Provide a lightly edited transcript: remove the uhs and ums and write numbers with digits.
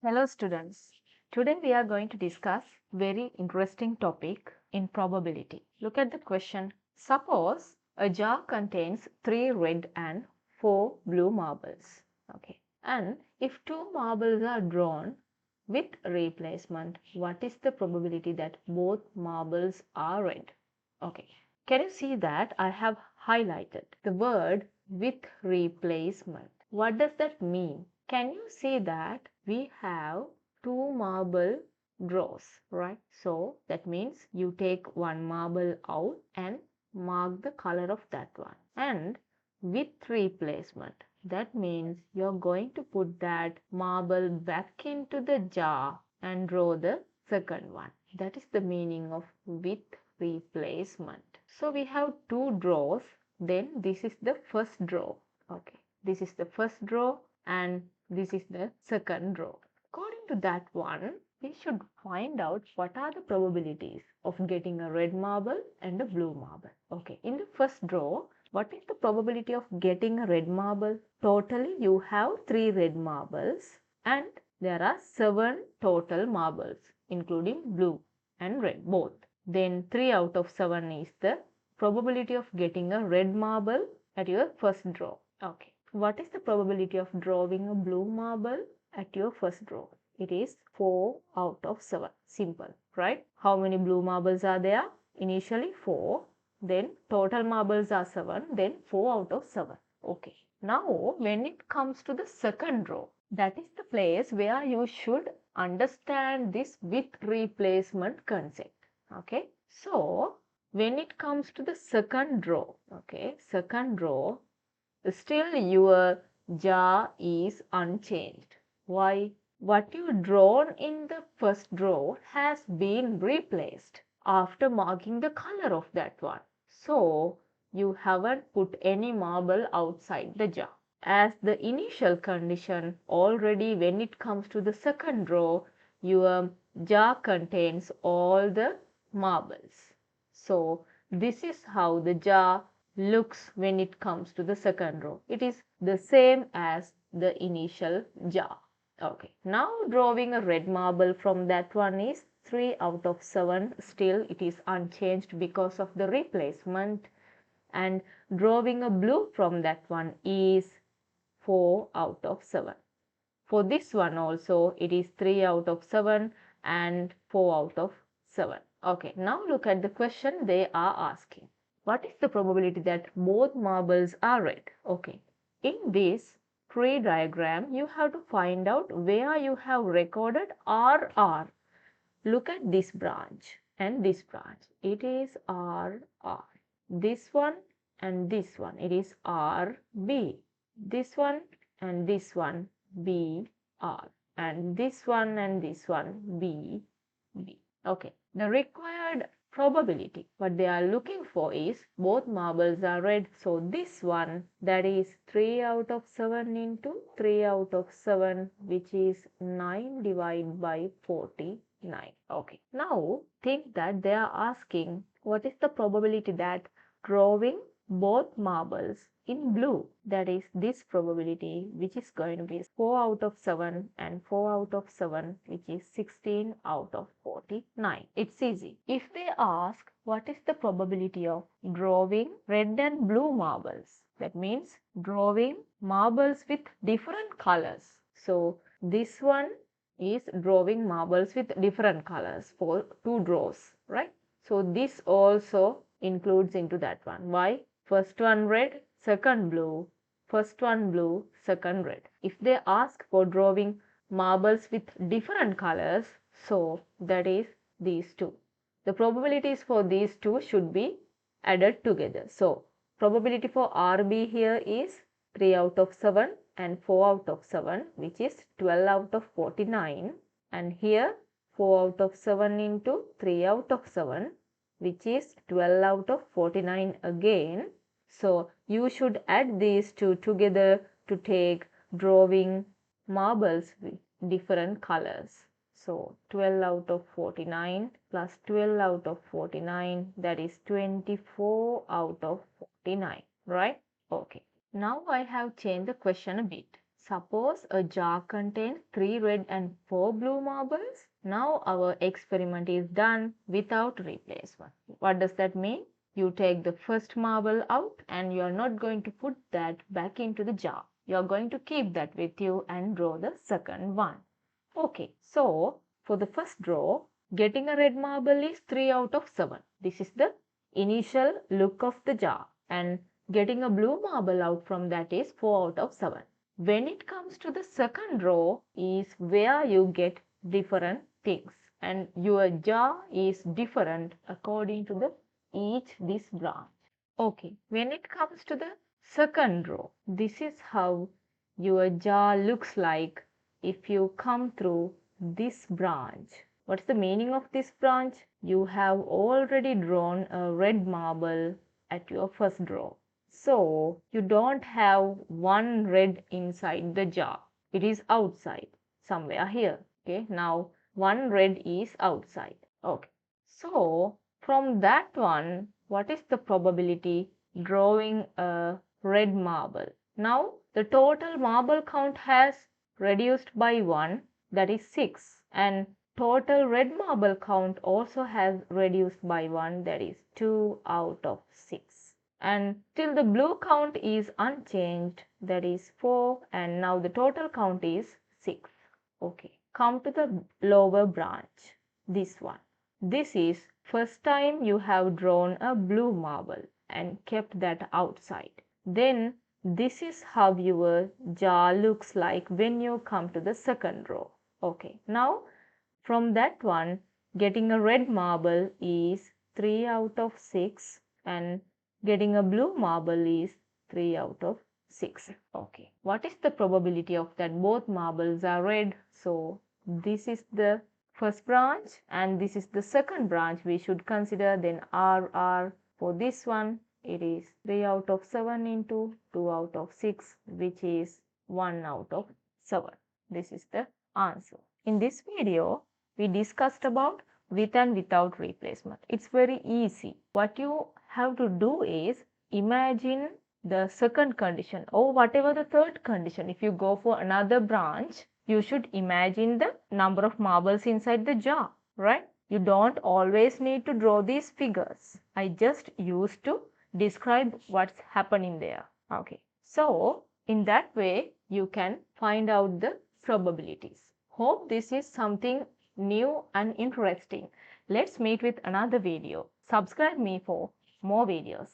Hello students. Today we are going to discuss very interesting topic in probability. Look at the question. Suppose a jar contains 3 red and 4 blue marbles. Okay. And if 2 marbles are drawn with replacement, what is the probability that both marbles are red? Okay. Can you see that I have highlighted the word with replacement? What does that mean? Can you see that we have 2 marble draws, right? So that means you take one marble out and mark the color of that one. And with replacement, that means you're going to put that marble back into the jar and draw the second one. That is the meaning of with replacement. So we have 2 draws. Then this is the first draw. Okay. This is the first draw and this is the second draw. According to that one, we should find out what are the probabilities of getting a red marble and a blue marble. Okay, in the first draw, what is the probability of getting a red marble? Totally, you have 3 red marbles and there are 7 total marbles, including blue and red both. Then 3 out of 7 is the probability of getting a red marble at your first draw. Okay. What is the probability of drawing a blue marble at your first draw? It is 4 out of 7. Simple, right? How many blue marbles are there? Initially 4, then total marbles are 7, then 4 out of 7. Okay. Now, when it comes to the second draw, that is the place where you should understand this with replacement concept. Okay. So, when it comes to the second draw, okay, second draw, still your jar is unchanged. Why? What you drawn in the first draw has been replaced after marking the color of that one. So you haven't put any marble outside the jar. As the initial condition, already when it comes to the second draw, your jar contains all the marbles. So this is how the jar looks when it comes to the second row. It is the same as the initial jar. Okay. Now drawing a red marble from that one is 3 out of 7. Still it is unchanged because of the replacement. And drawing a blue from that one is 4 out of 7. For this one also it is 3 out of 7 and 4 out of 7. Okay. Now look at the question they are asking. What is the probability that both marbles are red? Okay. In this tree diagram, you have to find out where you have recorded RR. Look at this branch and this branch. It is RR. This one and this one. It is RB. This one and this one BR. And this one and this one BB. Okay. The required probability, what they are looking for is both marbles are red. So this one, that is 3 out of 7 into 3 out of 7, which is 9 divided by 49. Okay. Now think that they are asking what is the probability that drawing both marbles in blue, that is this probability, which is going to be 4 out of 7 and 4 out of 7, which is 16 out of 49. It's easy. If they ask what is the probability of drawing red and blue marbles, that means drawing marbles with different colors. So this one is drawing marbles with different colors for 2 draws, right? So this also includes into that one. Why? First one red, second blue, first one blue, second red. If they ask for drawing marbles with different colors, so that is these two. The probabilities for these two should be added together. So probability for RB here is 3 out of 7 and 4 out of 7, which is 12 out of 49. And here 4 out of 7 into 3 out of 7, which is 12 out of 49 again. So you should add these two together to take drawing marbles with different colors. So 12 out of 49 plus 12 out of 49, that is 24 out of 49, right? Okay. Now I have changed the question a bit. Suppose a jar contains 3 red and 4 blue marbles. Now our experiment is done without replacement. What does that mean? You take the first marble out and you are not going to put that back into the jar. You are going to keep that with you and draw the second one. Okay, so for the first draw, getting a red marble is 3 out of 7. This is the initial look of the jar, and getting a blue marble out from that is 4 out of 7. When it comes to the second row is where you get different things, and your jar is different according to the each this branch. Okay, when it comes to the second row, this is how your jar looks like if you come through this branch. What's the meaning of this branch? You have already drawn a red marble at your first draw. So you don't have one red inside the jar. It is outside, somewhere here. Okay, now one red is outside. Okay, so from that one, what is the probability drawing a red marble? Now the total marble count has reduced by 1, that is 6, and total red marble count also has reduced by 1, that is 2 out of 6. And still the blue count is unchanged, that is 4, and now the total count is 6. Okay, come to the lower branch, this one. This is first time you have drawn a blue marble and kept that outside. Then this is how your jar looks like when you come to the second row. Okay, now from that one, getting a red marble is 3 out of 6 and getting a blue marble is 3 out of 6. Okay, what is the probability of that both marbles are red? So this is the first branch and this is the second branch we should consider. Then RR for this one, it is 3 out of 7 into 2 out of 6, which is 1 out of 7. This is the answer. In this video, we discussed about with and without replacement. It's very easy. What you have to do is imagine the second condition or whatever the third condition. If you go for another branch, you should imagine the number of marbles inside the jar, right? You don't always need to draw these figures. I just used to describe what's happening there. Okay. So, in that way, you can find out the probabilities. Hope this is something new and interesting. Let's meet with another video. Subscribe me for more videos.